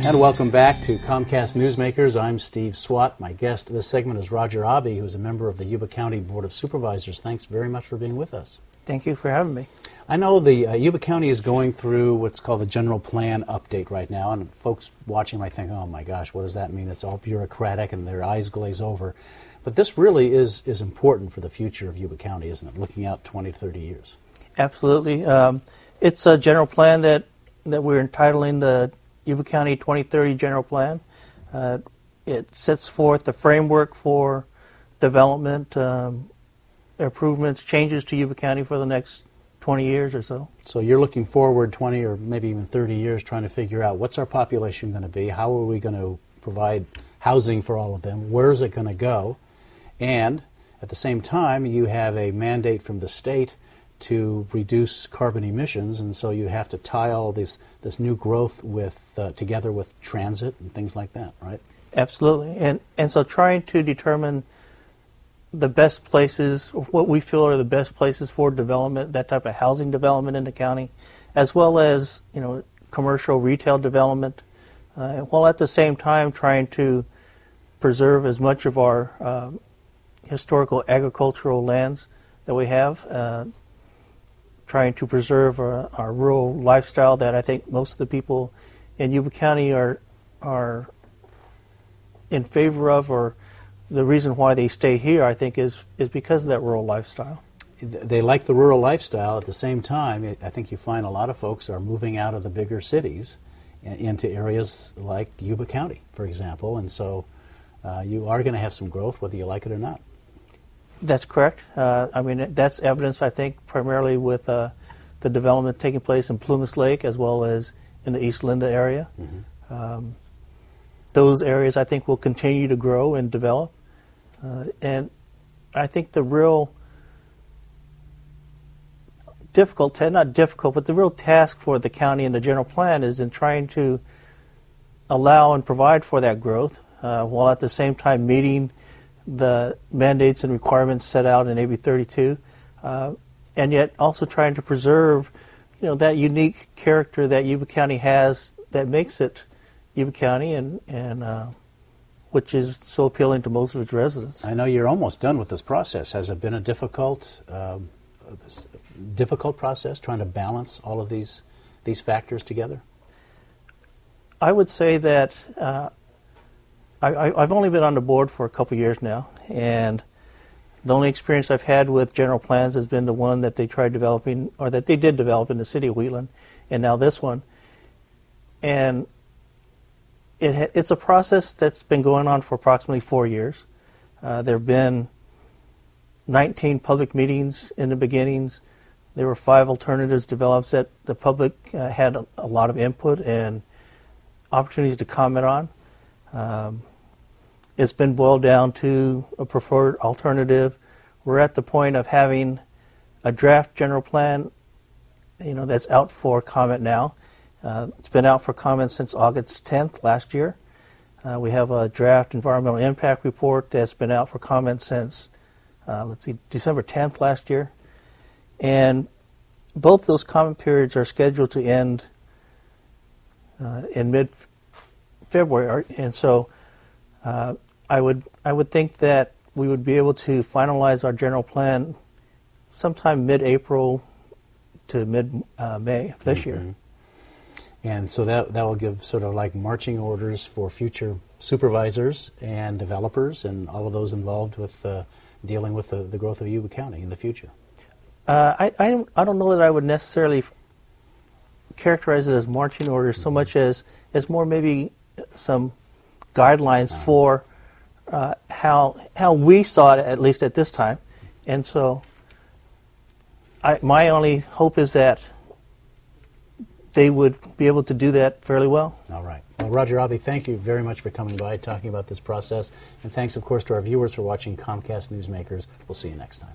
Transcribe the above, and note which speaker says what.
Speaker 1: And welcome back to Comcast Newsmakers. I'm Steve Swat. My guest this segment is Roger Abbey, who's a member of the Yuba County Board of Supervisors. Thanks very much for being with us.
Speaker 2: Thank you for having me.
Speaker 1: I know the Yuba County is going through what's called the general plan update right now, and folks watching might think, oh my gosh, what does that mean? It's all bureaucratic and their eyes glaze over. But this really is important for the future of Yuba County, isn't it? Looking out 20 to 30 years.
Speaker 2: Absolutely. It's a general plan that we're entitling the Yuba County 2030 General Plan. It sets forth the framework for development, improvements, changes to Yuba County for the next 20 years or so.
Speaker 1: So you're looking forward 20 or maybe even 30 years trying to figure out what's our population going to be, how are we going to provide housing for all of them, where's it going to go, and at the same time you have a mandate from the state to reduce carbon emissions, and so you have to tie all this new growth with together with transit and things like that, right?
Speaker 2: Absolutely, and so trying to determine the best places, what we feel are the best places for development, that type of housing development in the county, as well as commercial retail development, while at the same time trying to preserve as much of our historical agricultural lands that we have. Trying to preserve our rural lifestyle that I think most of the people in Yuba County are in favor of, or the reason why they stay here, I think, is because of that rural lifestyle.
Speaker 1: They like the rural lifestyle. At the same time, I think you find a lot of folks are moving out of the bigger cities into areas like Yuba County, for example, and so you are going to have some growth whether you like it or not.
Speaker 2: That's correct. I mean, that's evidence, I think, primarily with the development taking place in Plumas Lake as well as in the East Linda area. Mm-hmm. Those areas, I think, will continue to grow and develop. And I think the real not difficult, but the real task for the county and the general plan is in trying to allow and provide for that growth while at the same time meeting the mandates and requirements set out in AB 32, and yet also trying to preserve, that unique character that Yuba County has that makes it Yuba County, and which is so appealing to most of its residents.
Speaker 1: I know you're almost done with this process. Has it been a difficult process trying to balance all of these factors together?
Speaker 2: I would say that. I've only been on the board for a couple years now, and the only experience I've had with general plans has been the one that they tried developing, or that they did develop in the city of Wheatland, and now this one. And it's a process that's been going on for approximately 4 years. There have been 19 public meetings in the beginnings. There were 5 alternatives developed that the public had a lot of input and opportunities to comment on. It's been boiled down to a preferred alternative. We're at the point of having a draft general plan, that's out for comment now. It's been out for comment since August 10th last year. We have a draft environmental impact report that's been out for comment since, December 10th last year. And both those comment periods are scheduled to end in mid-February, and so I would think that we would be able to finalize our general plan sometime mid-April to mid-May of this year.
Speaker 1: And so that will give sort of like marching orders for future supervisors and developers and all of those involved with dealing with the growth of Yuba County in the future.
Speaker 2: I don't know that I would necessarily characterize it as marching orders so much as more maybe some guidelines for how we saw it, at least at this time. And so my only hope is that they would be able to do that fairly well.
Speaker 1: All right. Well, Roger Abbey, thank you very much for coming by, talking about this process. And thanks, of course, to our viewers for watching Comcast Newsmakers. We'll see you next time.